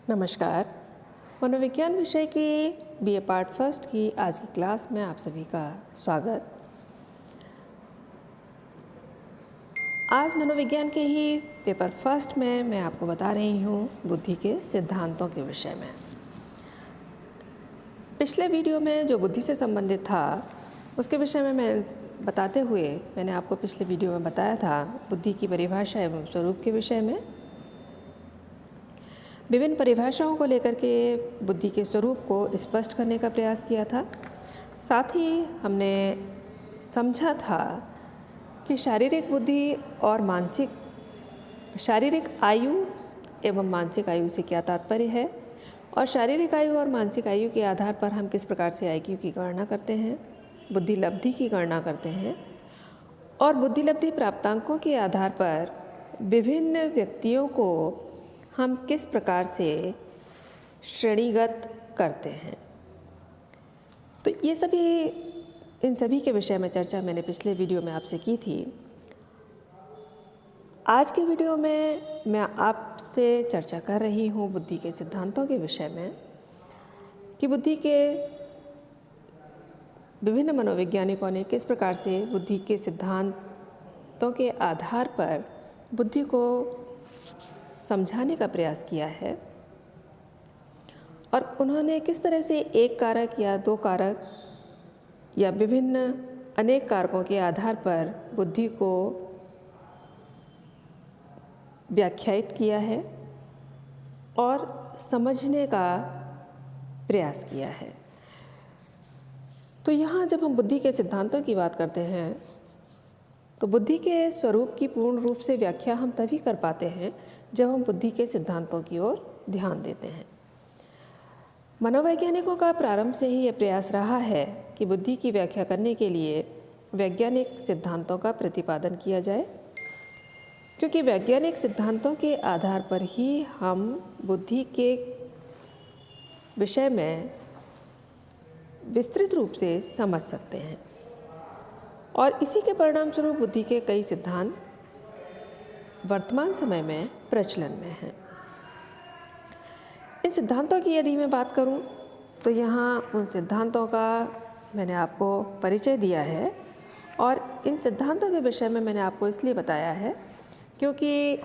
नमस्कार। मनोविज्ञान विषय की बीए पार्ट फर्स्ट की आज की क्लास में आप सभी का स्वागत। आज मनोविज्ञान के ही पेपर फर्स्ट में मैं आपको बता रही हूँ बुद्धि के सिद्धांतों के विषय में। पिछले वीडियो में जो बुद्धि से संबंधित था उसके विषय में मैं बताते हुए मैंने आपको पिछले वीडियो में बताया था बुद्धि की परिभाषा एवं स्वरूप के विषय में। विभिन्न परिभाषाओं को लेकर के बुद्धि के स्वरूप को स्पष्ट करने का प्रयास किया था। साथ ही हमने समझा था कि शारीरिक बुद्धि और शारीरिक आयु एवं मानसिक आयु से क्या तात्पर्य है और शारीरिक आयु और मानसिक आयु के आधार पर हम किस प्रकार से आईक्यू की गणना करते हैं, बुद्धि लब्धि की गणना करते हैं और बुद्धि लब्धि प्राप्तांकों के आधार पर विभिन्न व्यक्तियों को हम किस प्रकार से श्रेणीगत करते हैं। तो ये इन सभी के विषय में चर्चा मैंने पिछले वीडियो में आपसे की थी। आज के वीडियो में मैं आपसे चर्चा कर रही हूँ बुद्धि के सिद्धांतों के विषय में कि बुद्धि के विभिन्न मनोवैज्ञानिकों ने किस प्रकार से बुद्धि के सिद्धांतों के आधार पर बुद्धि को समझाने का प्रयास किया है और उन्होंने किस तरह से एक कारक या दो कारक या विभिन्न अनेक कारकों के आधार पर बुद्धि को व्याख्यायित किया है और समझने का प्रयास किया है। तो यहाँ जब हम बुद्धि के सिद्धांतों की बात करते हैं तो बुद्धि के स्वरूप की पूर्ण रूप से व्याख्या हम तभी कर पाते हैं जब हम बुद्धि के सिद्धांतों की ओर ध्यान देते हैं। मनोवैज्ञानिकों का प्रारंभ से ही यह प्रयास रहा है कि बुद्धि की व्याख्या करने के लिए वैज्ञानिक सिद्धांतों का प्रतिपादन किया जाए, क्योंकि वैज्ञानिक सिद्धांतों के आधार पर ही हम बुद्धि के विषय में विस्तृत रूप से समझ सकते हैं और इसी के परिणाम स्वरूप बुद्धि के कई सिद्धांत वर्तमान समय में प्रचलन में हैं। इन सिद्धांतों की यदि मैं बात करूं तो यहाँ उन सिद्धांतों का मैंने आपको परिचय दिया है और इन सिद्धांतों के विषय में मैंने आपको इसलिए बताया है क्योंकि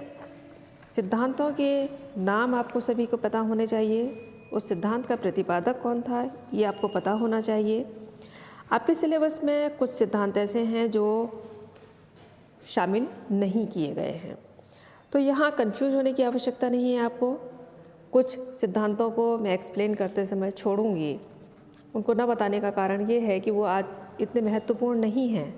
सिद्धांतों के नाम आपको सभी को पता होने चाहिए, उस सिद्धांत का प्रतिपादक कौन था ये आपको पता होना चाहिए। आपके सिलेबस में कुछ सिद्धांत ऐसे हैं जो शामिल नहीं किए गए हैं, तो यहाँ कंफ्यूज होने की आवश्यकता नहीं है आपको। कुछ सिद्धांतों को मैं एक्सप्लेन करते समय छोड़ूंगी, उनको न बताने का कारण ये है कि वो आज इतने महत्वपूर्ण नहीं हैं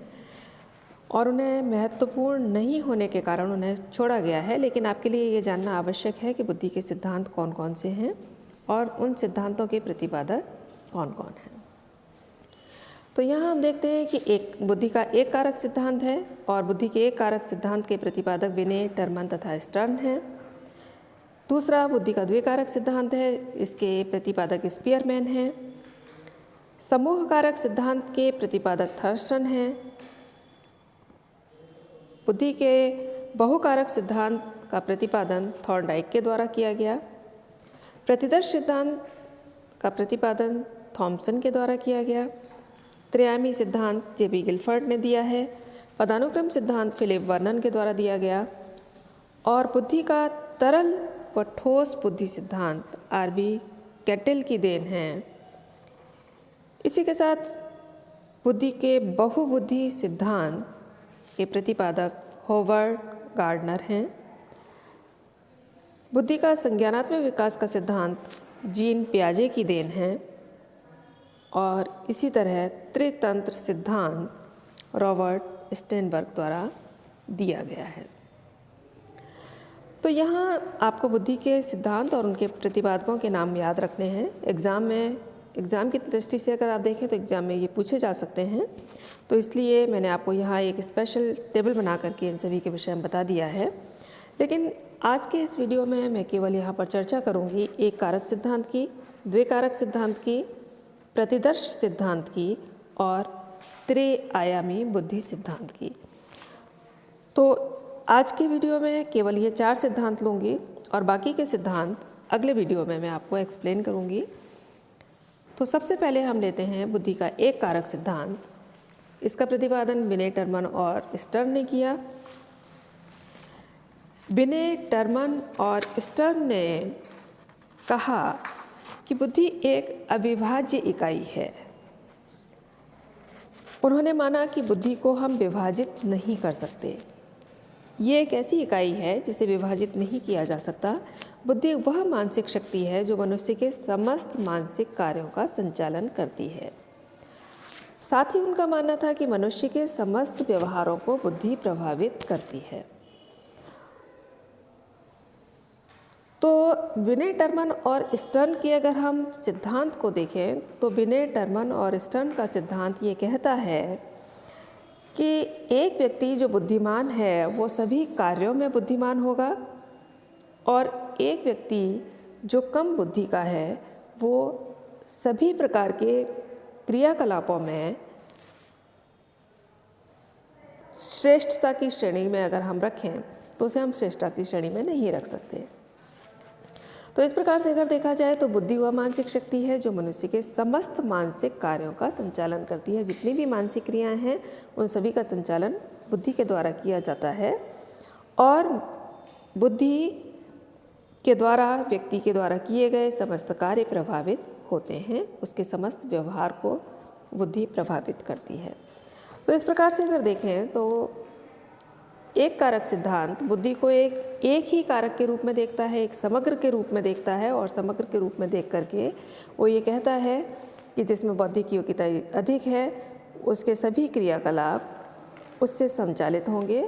और उन्हें महत्वपूर्ण नहीं होने के कारण उन्हें छोड़ा गया है। लेकिन आपके लिए ये जानना आवश्यक है कि बुद्धि के सिद्धांत कौन कौन से हैं और उन सिद्धांतों के प्रतिपादक कौन कौन हैं। तो यहाँ हम देखते हैं कि एक बुद्धि का एक कारक सिद्धांत है और बुद्धि के एक कारक सिद्धांत के प्रतिपादक विने, टर्मन तथा स्टर्न हैं। दूसरा बुद्धि का द्विकारक सिद्धांत है, इसके प्रतिपादक स्पीयरमैन हैं। समूह कारक सिद्धांत के प्रतिपादक थर्स्टन हैं। बुद्धि के बहुकारक सिद्धांत का प्रतिपादन थॉर्नडाइक के द्वारा किया गया। प्रतिदर्श सिद्धांत का प्रतिपादन थॉम्सन के द्वारा किया गया। त्रिआयामी सिद्धांत जेबी गिलफर्ड ने दिया है। पदानुक्रम सिद्धांत फिलिप वर्नन के द्वारा दिया गया और बुद्धि का तरल व ठोस बुद्धि सिद्धांत आरबी कैटेल की देन है। इसी के साथ बुद्धि के बहुबुद्धि सिद्धांत के प्रतिपादक होवर्ड गार्डनर हैं। बुद्धि का संज्ञानात्मक विकास का सिद्धांत जीन पियाजे की देन है और इसी तरह त्रितंत्र सिद्धांत रॉबर्ट स्टेनबर्ग द्वारा दिया गया है। तो यहाँ आपको बुद्धि के सिद्धांत और उनके प्रतिपादकों के नाम याद रखने हैं। एग्ज़ाम की दृष्टि से अगर आप देखें तो एग्ज़ाम में ये पूछे जा सकते हैं, तो इसलिए मैंने आपको यहाँ एक स्पेशल टेबल बना करके इन सभी के विषय में बता दिया है। लेकिन आज के इस वीडियो में मैं केवल यहाँ पर चर्चा करूँगी एक कारक सिद्धांत की, द्विकारक सिद्धांत की, प्रतिदर्श सिद्धांत की और त्रिआयामी बुद्धि सिद्धांत की। तो आज के वीडियो में केवल ये 4 सिद्धांत लूँगी और बाकी के सिद्धांत अगले वीडियो में मैं आपको एक्सप्लेन करूँगी। तो सबसे पहले हम लेते हैं बुद्धि का एक कारक सिद्धांत। इसका प्रतिपादन बिने, टर्मन और स्टर्न ने किया। बिने, टर्मन और स्टर्न ने कहा कि बुद्धि एक अविभाज्य इकाई है। उन्होंने माना कि बुद्धि को हम विभाजित नहीं कर सकते। ये एक ऐसी इकाई है जिसे विभाजित नहीं किया जा सकता। बुद्धि वह मानसिक शक्ति है जो मनुष्य के समस्त मानसिक कार्यों का संचालन करती है। साथ ही उनका मानना था कि मनुष्य के समस्त व्यवहारों को बुद्धि प्रभावित करती है। तो बिने, टर्मन और स्टर्न के अगर हम सिद्धांत को देखें तो बिने, टर्मन और स्टर्न का सिद्धांत ये कहता है कि एक व्यक्ति जो बुद्धिमान है वो सभी कार्यों में बुद्धिमान होगा और एक व्यक्ति जो कम बुद्धि का है वो सभी प्रकार के क्रियाकलापों में श्रेष्ठता की श्रेणी में अगर हम रखें तो उसे हम श्रेष्ठता की श्रेणी में नहीं रख सकते। तो इस प्रकार से अगर देखा जाए तो बुद्धि वह मानसिक शक्ति है जो मनुष्य के समस्त मानसिक कार्यों का संचालन करती है। जितनी भी मानसिक क्रियाएं हैं उन सभी का संचालन बुद्धि के द्वारा किया जाता है और बुद्धि के द्वारा, व्यक्ति के द्वारा किए गए समस्त कार्य प्रभावित होते हैं। उसके समस्त व्यवहार को बुद्धि प्रभावित करती है। तो इस प्रकार से अगर देखें तो एक कारक सिद्धांत बुद्धि को एक ही कारक के रूप में देखता है, एक समग्र के रूप में देखता है और समग्र के रूप में देख करके वो ये कहता है कि जिसमें बौद्धिक योग्यता अधिक है उसके सभी क्रियाकलाप उससे संचालित होंगे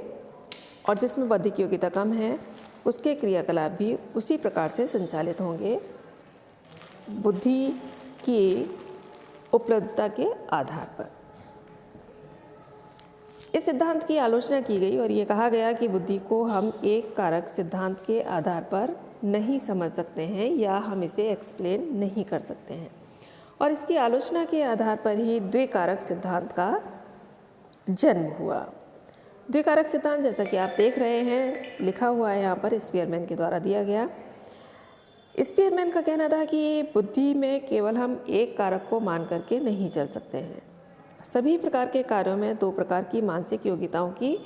और जिसमें बौद्धिक योग्यता कम है उसके क्रियाकलाप भी उसी प्रकार से संचालित होंगे बुद्धि की उपलब्धता के आधार पर। इस सिद्धांत की आलोचना की गई और ये कहा गया कि बुद्धि को हम एक कारक सिद्धांत के आधार पर नहीं समझ सकते हैं या हम इसे एक्सप्लेन नहीं कर सकते हैं और इसकी आलोचना के आधार पर ही द्विकारक सिद्धांत का जन्म हुआ। द्विकारक सिद्धांत जैसा कि आप देख रहे हैं लिखा हुआ है यहाँ पर, स्पीयरमैन के द्वारा दिया गया। स्पीयरमैन का कहना था कि बुद्धि में केवल हम एक कारक को मान करके नहीं चल सकते हैं। सभी प्रकार के कार्यों में दो प्रकार की मानसिक योग्यताओं की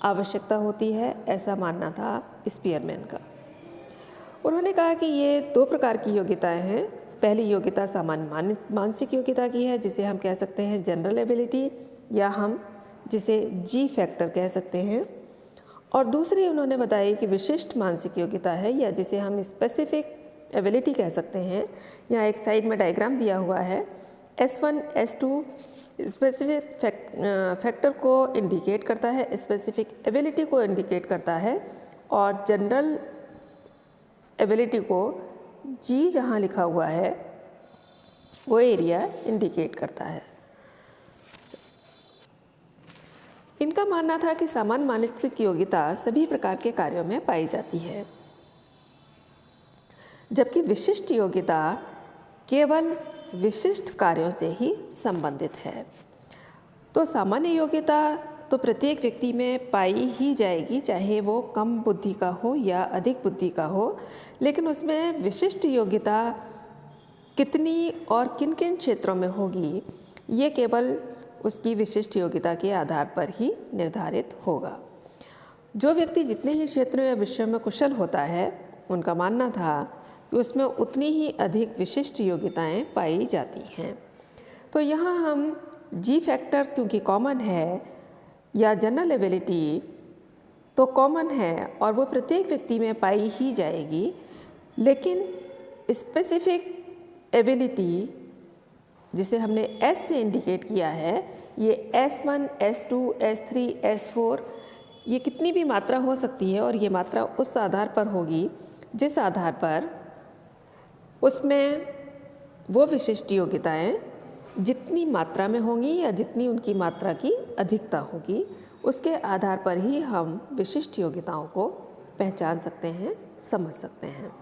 आवश्यकता होती है, ऐसा मानना था स्पीयरमैन का। उन्होंने कहा कि ये दो प्रकार की योग्यताएं हैं। पहली योग्यता सामान्य मानसिक योग्यता की है जिसे हम कह सकते हैं जनरल एबिलिटी या हम जिसे जी फैक्टर कह सकते हैं, और दूसरी उन्होंने बताई कि विशिष्ट मानसिक योग्यता है या जिसे हम स्पेसिफिक एबिलिटी कह सकते हैं। यहाँ एक साइड में डायग्राम दिया हुआ है। S1 S2 स्पेसिफिक फैक्टर को इंडिकेट करता है, स्पेसिफिक एबिलिटी को इंडिकेट करता है और जनरल एबिलिटी को जी जहाँ लिखा हुआ है वो एरिया इंडिकेट करता है। इनका मानना था कि सामान्य मानसिक योग्यता सभी प्रकार के कार्यों में पाई जाती है जबकि विशिष्ट योग्यता केवल विशिष्ट कार्यों से ही संबंधित है। तो सामान्य योग्यता तो प्रत्येक व्यक्ति में पाई ही जाएगी, चाहे वो कम बुद्धि का हो या अधिक बुद्धि का हो, लेकिन उसमें विशिष्ट योग्यता कितनी और किन किन क्षेत्रों में होगी ये केवल उसकी विशिष्ट योग्यता के आधार पर ही निर्धारित होगा। जो व्यक्ति जितने ही क्षेत्रों या विषयों में कुशल होता है उनका मानना था कि उसमें उतनी ही अधिक विशिष्ट योग्यताएं पाई जाती हैं। तो यहाँ हम जी फैक्टर क्योंकि कॉमन है या जनरल एबिलिटी तो कॉमन है और वो प्रत्येक व्यक्ति में पाई ही जाएगी, लेकिन स्पेसिफिक एबिलिटी जिसे हमने S से इंडिकेट किया है ये S1 S2 S3 S4 ये कितनी भी मात्रा हो सकती है और ये मात्रा उस आधार पर होगी जिस आधार पर उसमें वो विशिष्ट योग्यताएं जितनी मात्रा में होंगी या जितनी उनकी मात्रा की अधिकता होगी उसके आधार पर ही हम विशिष्ट योग्यताओं को पहचान सकते हैं, समझ सकते हैं।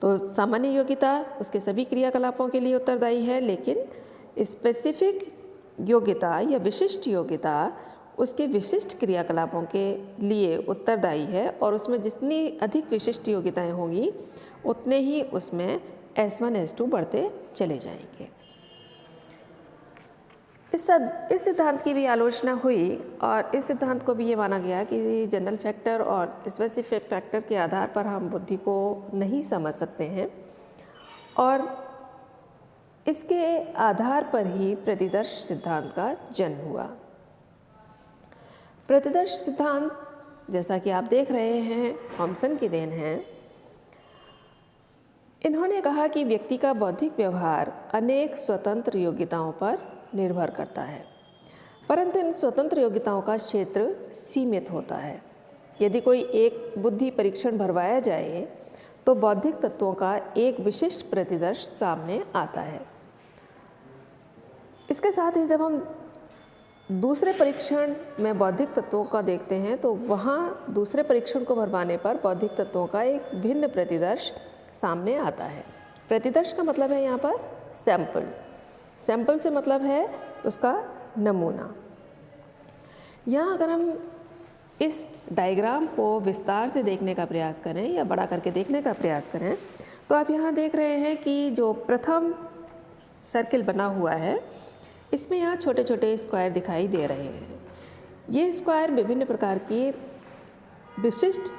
तो सामान्य योग्यता उसके सभी क्रियाकलापों के लिए उत्तरदायी है, लेकिन स्पेसिफिक योग्यता या विशिष्ट योग्यता उसके विशिष्ट क्रियाकलापों के लिए उत्तरदायी है और उसमें जितनी अधिक विशिष्ट योग्यताएं होंगी उतने ही उसमें S1 S2 बढ़ते चले जाएंगे। इस सिद्धांत की भी आलोचना हुई और इस सिद्धांत को भी ये माना गया कि जनरल फैक्टर और स्पेसिफिक फैक्टर के आधार पर हम बुद्धि को नहीं समझ सकते हैं और इसके आधार पर ही प्रतिदर्श सिद्धांत का जन्म हुआ। प्रतिदर्श सिद्धांत, जैसा कि आप देख रहे हैं, थॉमसन की देन है। इन्होंने कहा कि व्यक्ति का बौद्धिक व्यवहार अनेक स्वतंत्र योग्यताओं पर निर्भर करता है, परंतु इन स्वतंत्र योग्यताओं का क्षेत्र सीमित होता है। यदि कोई एक बुद्धि परीक्षण भरवाया जाए तो बौद्धिक तत्वों का एक विशिष्ट प्रतिदर्श सामने आता है। इसके साथ ही जब हम दूसरे परीक्षण में बौद्धिक तत्वों का देखते हैं तो वहाँ दूसरे परीक्षण को भरवाने पर बौद्धिक तत्वों का एक भिन्न प्रतिदर्श सामने आता है। प्रतिदर्श का मतलब है यहाँ पर सैंपल। सैंपल से मतलब है उसका नमूना। यहाँ अगर हम इस डायग्राम को विस्तार से देखने का प्रयास करें या बड़ा करके देखने का प्रयास करें तो आप यहाँ देख रहे हैं कि जो प्रथम सर्किल बना हुआ है इसमें यहाँ छोटे छोटे स्क्वायर दिखाई दे रहे हैं। ये स्क्वायर विभिन्न प्रकार की विशिष्ट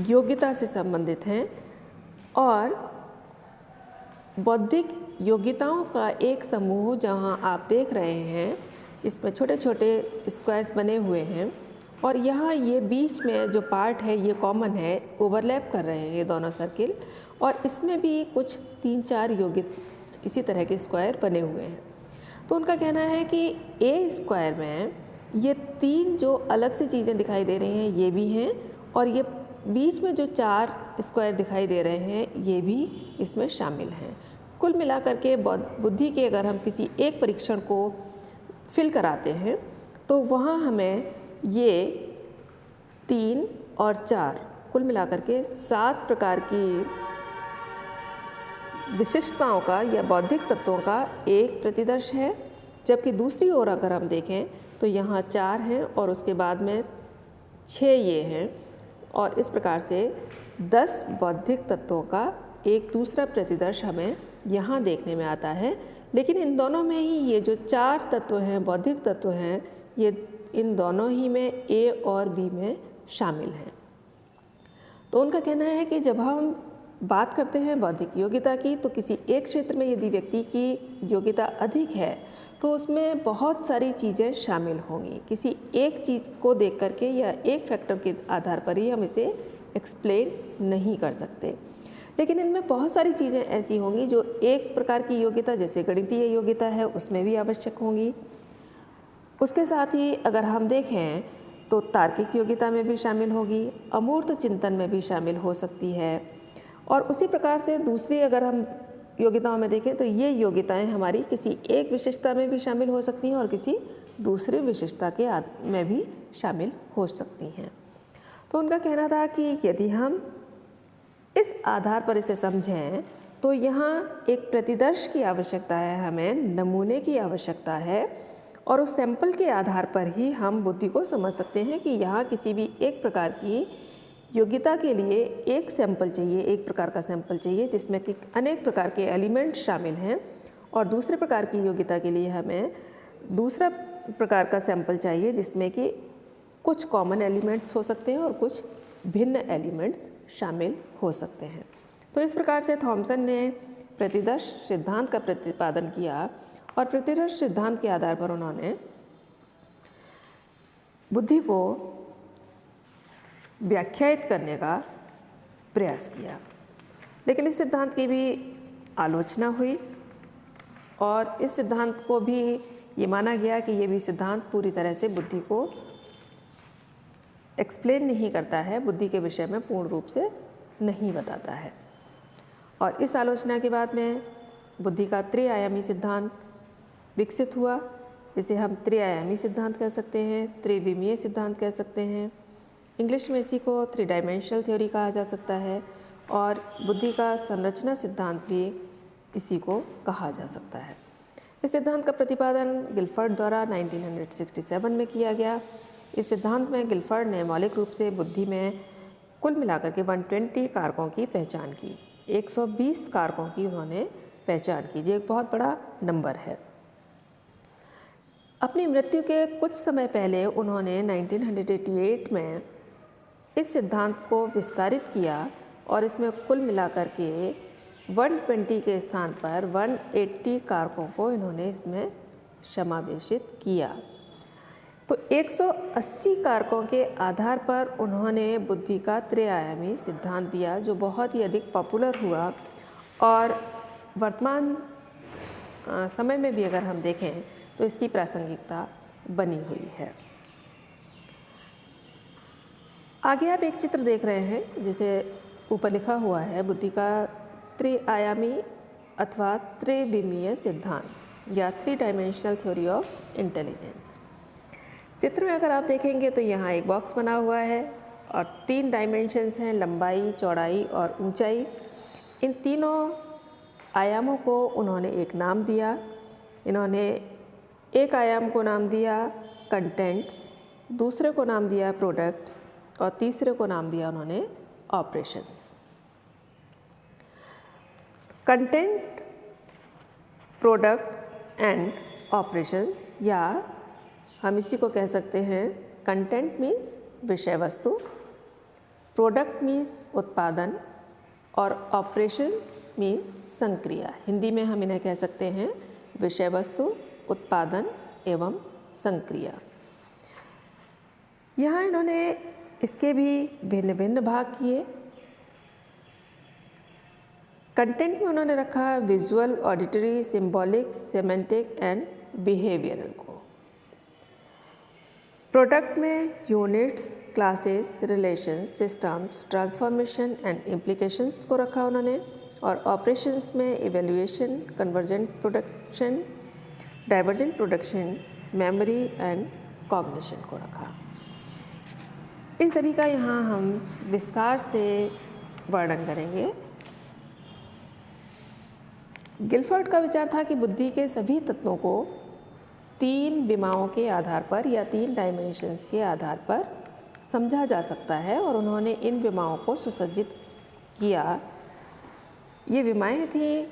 योग्यता से संबंधित हैं और बौद्धिक योग्यताओं का एक समूह जहाँ आप देख रहे हैं इसमें छोटे छोटे स्क्वायर्स बने हुए हैं और यहाँ ये बीच में जो पार्ट है ये कॉमन है, ओवरलैप कर रहे हैं ये दोनों सर्किल और इसमें भी कुछ 3-4 योग्य इसी तरह के स्क्वायर बने हुए हैं। तो उनका कहना है कि ए स्क्वायर में ये 3 जो अलग से चीज़ें दिखाई दे रही हैं ये भी हैं और ये बीच में जो 4 स्क्वायर दिखाई दे रहे हैं ये भी इसमें शामिल हैं। कुल मिलाकर के बुद्धि के अगर हम किसी एक परीक्षण को फिल कराते हैं तो वहाँ हमें ये 3 और 4 कुल मिलाकर के 7 प्रकार की विशिष्टताओं का या बौद्धिक तत्वों का एक प्रतिदर्श है, जबकि दूसरी ओर अगर हम देखें तो यहाँ 4 हैं और उसके बाद में 6 ये हैं और इस प्रकार से 10 बौद्धिक तत्वों का एक दूसरा प्रतिदर्श हमें यहाँ देखने में आता है। लेकिन इन दोनों में ही ये जो 4 तत्व हैं, बौद्धिक तत्व हैं, ये इन दोनों ही में ए और बी में शामिल हैं। तो उनका कहना है कि जब हम बात करते हैं बौद्धिक योग्यता की तो किसी एक क्षेत्र में यदि व्यक्ति की योग्यता अधिक है तो उसमें बहुत सारी चीज़ें शामिल होंगी। किसी एक चीज़ को देख करके या एक फैक्टर के आधार पर ही हम इसे एक्सप्लेन नहीं कर सकते, लेकिन इनमें बहुत सारी चीज़ें ऐसी होंगी जो एक प्रकार की योग्यता जैसे गणितीय योग्यता है उसमें भी आवश्यक होंगी। उसके साथ ही अगर हम देखें तो तार्किक योग्यता में भी शामिल होगी, अमूर्त चिंतन में भी शामिल हो सकती है और उसी प्रकार से दूसरी अगर हम योग्यताओं में देखें तो ये योग्यताएं हमारी किसी एक विशिष्टता में भी शामिल हो सकती हैं और किसी दूसरी विशिष्टता के में भी शामिल हो सकती हैं। तो उनका कहना था कि यदि हम इस आधार पर इसे समझें तो यहाँ एक प्रतिदर्श की आवश्यकता है, हमें नमूने की आवश्यकता है और उस सैंपल के आधार पर ही हम बुद्धि को समझ सकते हैं कि यहाँ किसी भी एक प्रकार की योग्यता के लिए एक सैंपल चाहिए, एक प्रकार का सैंपल चाहिए जिसमें कि अनेक प्रकार के एलिमेंट शामिल हैं और दूसरे प्रकार की योग्यता के लिए हमें दूसरा प्रकार का सैंपल चाहिए जिसमें कि कुछ कॉमन एलिमेंट्स हो सकते हैं और कुछ भिन्न एलिमेंट्स शामिल हो सकते हैं। तो इस प्रकार से थॉमसन ने प्रतिदर्श सिद्धांत का प्रतिपादन किया और प्रतिदर्श सिद्धांत के आधार पर उन्होंने बुद्धि को व्याख्यायित करने का प्रयास किया। लेकिन इस सिद्धांत की भी आलोचना हुई और इस सिद्धांत को भी ये माना गया कि ये भी सिद्धांत पूरी तरह से बुद्धि को एक्सप्लेन नहीं करता है, बुद्धि के विषय में पूर्ण रूप से नहीं बताता है। और इस आलोचना के बाद में बुद्धि का त्रिआयामी सिद्धांत विकसित हुआ, इसे हम त्रिआयामी सिद्धांत कह सकते हैं, त्रिविमीय सिद्धांत कह सकते हैं। इंग्लिश में इसी को 3 डायमेंशनल थ्योरी कहा जा सकता है और बुद्धि का संरचना सिद्धांत भी इसी को कहा जा सकता है। इस सिद्धांत का प्रतिपादन गिलफर्ड द्वारा 1967 में किया गया। इस सिद्धांत में गिलफर्ड ने मौलिक रूप से बुद्धि में कुल मिलाकर के 120 कारकों की पहचान की। 120 कारकों की उन्होंने पहचान की, जो एक बहुत बड़ा नंबर है। अपनी मृत्यु के कुछ समय पहले उन्होंने 1988 में इस सिद्धांत को विस्तारित किया और इसमें कुल मिलाकर के 120 के स्थान पर 180 कारकों को इन्होंने इसमें समावेशित किया। तो 180 कारकों के आधार पर उन्होंने बुद्धि का त्रिआयामी सिद्धांत दिया, जो बहुत ही अधिक पॉपुलर हुआ और वर्तमान समय में भी अगर हम देखें तो इसकी प्रासंगिकता बनी हुई है। आगे आप एक चित्र देख रहे हैं जिसे ऊपर लिखा हुआ है बुद्धि का त्रिआयामी अथवा त्रिविमीय सिद्धांत या 3 डायमेंशनल थ्योरी ऑफ इंटेलिजेंस। चित्र में अगर आप देखेंगे तो यहाँ एक बॉक्स बना हुआ है और 3 डायमेंशंस हैं, लंबाई, चौड़ाई और ऊंचाई। इन तीनों आयामों को उन्होंने एक नाम दिया। इन्होंने एक आयाम को नाम दिया कंटेंट्स, दूसरे को नाम दिया प्रोडक्ट्स और तीसरे को नाम दिया उन्होंने operations. Content, products and operations, या हम इसी को कह सकते हैं कंटेंट मीन्स विषय वस्तु, प्रोडक्ट मीन्स उत्पादन और ऑपरेशंस मीन्स संक्रिया। हिंदी में हम इन्हें कह सकते हैं विषय वस्तु, उत्पादन एवं संक्रिया। यहाँ इन्होंने इसके भी भिन्न भिन्न भाग किए। कंटेंट में उन्होंने रखा visual, auditory, symbolic, semantic and behavioural को। प्रोडक्ट में units, classes, relations, systems, transformation and implications को रखा उन्होंने। और ऑपरेशंस में evaluation, convergent production, divergent production, memory and cognition को रखा। इन सभी का यहाँ हम विस्तार से वर्णन करेंगे। गिलफर्ड का विचार था कि बुद्धि के सभी तत्वों को 3 विमाओं के आधार पर या 3 डायमेंशंस के आधार पर समझा जा सकता है और उन्होंने इन विमाओं को सुसज्जित किया। ये विमाएं थी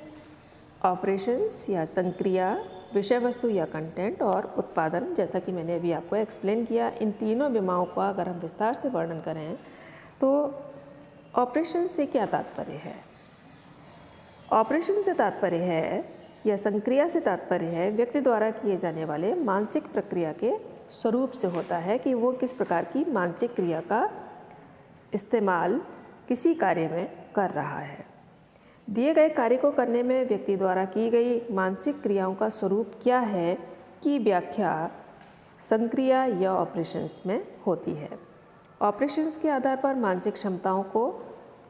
ऑपरेशंस या संक्रिया, विषय वस्तु या कंटेंट और उत्पादन। जैसा कि मैंने अभी आपको एक्सप्लेन किया, इन तीनों विमाओं का अगर हम विस्तार से वर्णन करें तो ऑपरेशन से क्या तात्पर्य है? ऑपरेशन से तात्पर्य है या संक्रिया से तात्पर्य है व्यक्ति द्वारा किए जाने वाले मानसिक प्रक्रिया के स्वरूप से होता है कि वो किस प्रकार की मानसिक क्रिया का इस्तेमाल किसी कार्य में कर रहा है। दिए गए कार्य को करने में व्यक्ति द्वारा की गई मानसिक क्रियाओं का स्वरूप क्या है की व्याख्या संक्रिया या ऑपरेशंस में होती है। ऑपरेशंस के आधार पर मानसिक क्षमताओं को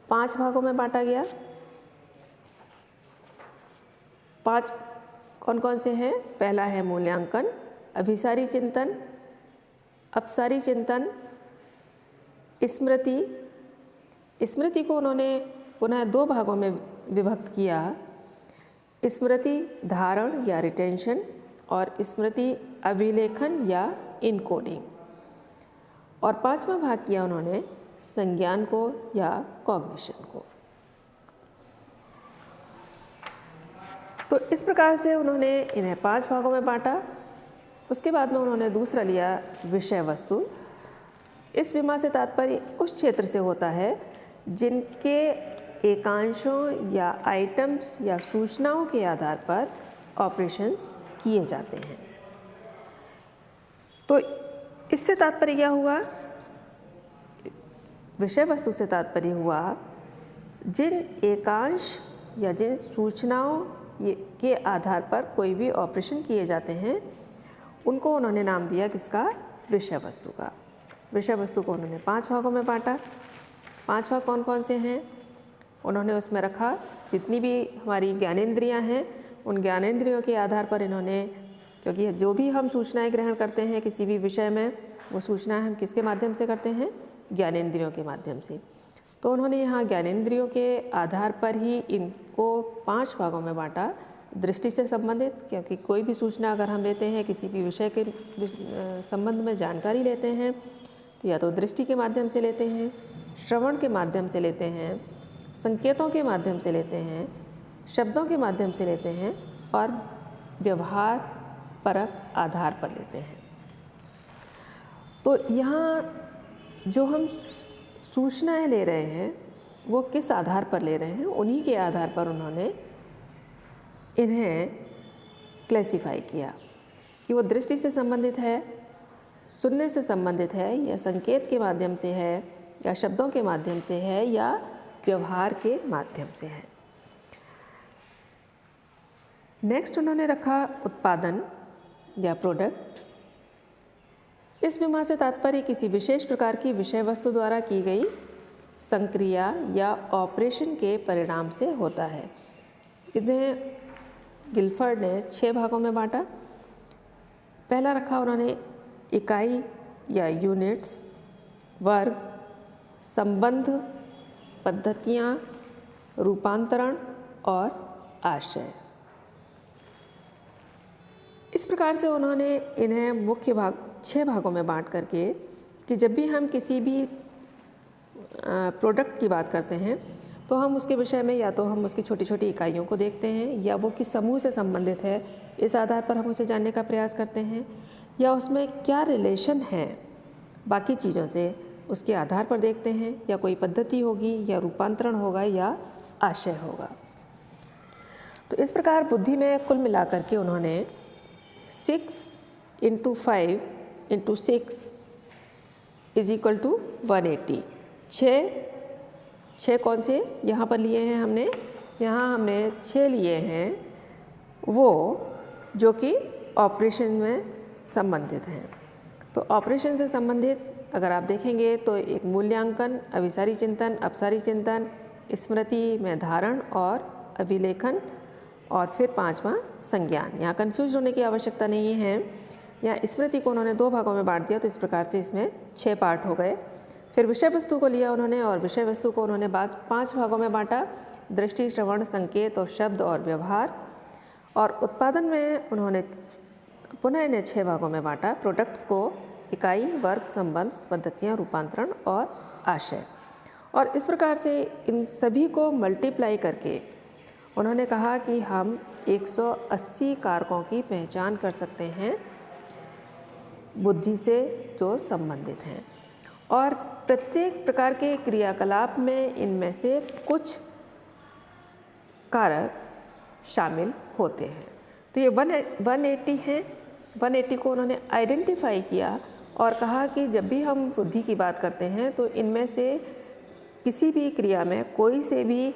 5 भागों में बांटा गया। 5 कौन कौन से हैं? पहला है मूल्यांकन, अभिसारी चिंतन, अपसारी चिंतन, स्मृति। स्मृति को उन्होंने पुनः 2 भागों में विभक्त किया, स्मृति धारण या रिटेंशन और स्मृति अभिलेखन या इनकोडिंग। और 5वां भाग किया उन्होंने संज्ञान को या कॉग्निशन को। तो इस प्रकार से उन्होंने इन्हें 5 भागों में बांटा। उसके बाद में उन्होंने दूसरा लिया विषय वस्तु। इस विमा से तात्पर्य उस क्षेत्र से होता है जिनके एकांशों या आइटम्स या सूचनाओं के आधार पर ऑपरेशंस किए जाते हैं। तो इससे तात्पर्य क्या हुआ? विषय वस्तु से तात्पर्य हुआ जिन एकांश या जिन सूचनाओं के आधार पर कोई भी ऑपरेशन किए जाते हैं उनको उन्होंने नाम दिया किसका? विषय वस्तु का। विषय वस्तु को उन्होंने 5 भागों में बांटा। 5 भाग कौन कौन से हैं? उन्होंने उसमें रखा जितनी भी हमारी ज्ञानेंद्रियां हैं उन ज्ञानेंद्रियों के आधार पर इन्होंने, क्योंकि जो भी हम सूचनाएं ग्रहण करते हैं किसी भी विषय में, वो सूचनाएं हम किसके माध्यम से करते हैं? ज्ञानेंद्रियों के माध्यम से। तो उन्होंने यहाँ ज्ञानेंद्रियों के आधार पर ही इनको 5 भागों में बांटा दृष्टि से संबंधित, क्योंकि कोई भी सूचना अगर हम लेते हैं, किसी भी विषय के संबंध में जानकारी लेते हैं, तो या तो दृष्टि के माध्यम से लेते हैं, श्रवण के माध्यम से लेते हैं, संकेतों के माध्यम से लेते हैं, शब्दों के माध्यम से लेते हैं और व्यवहार परक आधार पर लेते हैं। तो यहाँ जो हम सूचनाएं ले रहे हैं वो किस आधार पर ले रहे हैं, उन्हीं के आधार पर उन्होंने इन्हें क्लासिफाई किया कि वो दृष्टि से संबंधित है, सुनने से संबंधित है, या संकेत के माध्यम से है, या शब्दों के माध्यम से है, या व्यवहार के माध्यम से है। नेक्स्ट उन्होंने रखा उत्पादन या प्रोडक्ट। इस विमा से तात्पर्य किसी विशेष प्रकार की विषय वस्तु द्वारा की गई संक्रिया या ऑपरेशन के परिणाम से होता है। इन्हें गिलफर्ड ने 6 भागों में बांटा। पहला रखा उन्होंने इकाई या यूनिट्स, वर्ग, संबंध, पद्धतियाँ, रूपांतरण और आशय। इस प्रकार से उन्होंने इन्हें मुख्य भाग 6 भागों में बांट करके कि जब भी हम किसी भी प्रोडक्ट की बात करते हैं तो हम उसके विषय में या तो हम उसकी छोटी छोटी इकाइयों को देखते हैं, या वो किस समूह से संबंधित है इस आधार पर हम उसे जानने का प्रयास करते हैं, या उसमें क्या रिलेशन है बाकी चीज़ों से उसके आधार पर देखते हैं, या कोई पद्धति होगी, या रूपांतरण होगा, या आशय होगा। तो इस प्रकार बुद्धि में कुल मिलाकर के उन्होंने 6 × 5 × 6 = 180। 6 कौन से यहाँ पर लिए हैं हमने? यहाँ हमने 6 लिए हैं वो जो कि ऑपरेशन में संबंधित हैं। तो ऑपरेशन से संबंधित अगर आप देखेंगे तो एक मूल्यांकन, अभिसारी चिंतन, अपसारी चिंतन, स्मृति में धारण और अभिलेखन, और फिर 5वां संज्ञान। यहाँ कन्फ्यूज होने की आवश्यकता नहीं है। यहाँ स्मृति को उन्होंने 2 भागों में बांट दिया, तो इस प्रकार से इसमें 6 पार्ट हो गए। फिर विषय वस्तु को लिया उन्होंने, और विषय वस्तु को उन्होंने 5 भागों में बांटा: दृष्टि, श्रवण, संकेत और शब्द और व्यवहार। और उत्पादन में उन्होंने पुनः इन्हें 6 भागों में बांटा: प्रोडक्ट्स को इकाई, वर्ग, संबंध, पद्धतियाँ, रूपांतरण और आशय। और इस प्रकार से इन सभी को मल्टीप्लाई करके उन्होंने कहा कि हम 180 कारकों की पहचान कर सकते हैं बुद्धि से जो संबंधित हैं, और प्रत्येक प्रकार के क्रियाकलाप में इनमें से कुछ कारक शामिल होते हैं। तो ये 180 हैं। 180 को उन्होंने आइडेंटिफाई किया और कहा कि जब भी हम बुद्धि की बात करते हैं तो इनमें से किसी भी क्रिया में कोई से भी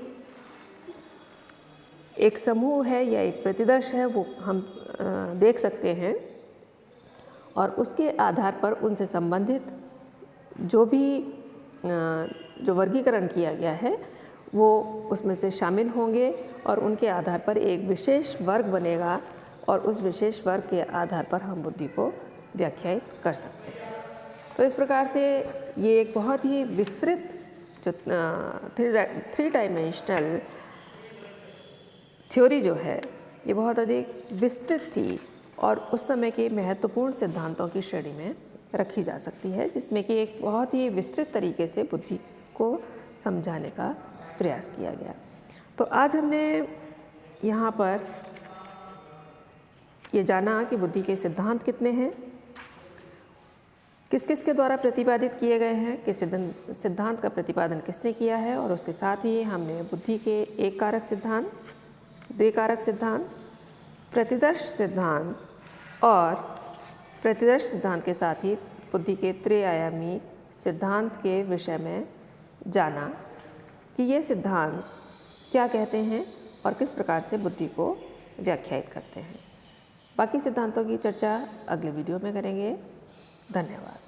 एक समूह है या एक प्रतिदर्श है वो हम देख सकते हैं, और उसके आधार पर उनसे संबंधित जो भी जो वर्गीकरण किया गया है वो उसमें से शामिल होंगे, और उनके आधार पर एक विशेष वर्ग बनेगा, और उस विशेष वर्ग के आधार पर हम बुद्धि को व्याख्यायित कर सकते हैं। तो इस प्रकार से ये एक बहुत ही विस्तृत जो 3 डायमेंशनल थ्योरी जो है ये बहुत अधिक विस्तृत थी, और उस समय के महत्वपूर्ण सिद्धांतों की श्रेणी में रखी जा सकती है, जिसमें कि एक बहुत ही विस्तृत तरीके से बुद्धि को समझाने का प्रयास किया गया। तो आज हमने यहाँ पर ये जाना कि बुद्धि के सिद्धांत कितने हैं, किस किस के द्वारा प्रतिपादित किए गए हैं, किस सिद्धांत का प्रतिपादन किसने किया है, और उसके साथ ही हमने बुद्धि के एक कारक सिद्धांत, द्विकारक सिद्धांत, प्रतिदर्श सिद्धांत और प्रतिदर्श सिद्धांत के साथ ही बुद्धि के त्रिआयामी सिद्धांत के विषय में जाना कि ये सिद्धांत क्या कहते हैं और किस प्रकार से बुद्धि को व्याख्यायित करते हैं। बाकी सिद्धांतों की चर्चा अगले वीडियो में करेंगे। धन्यवाद।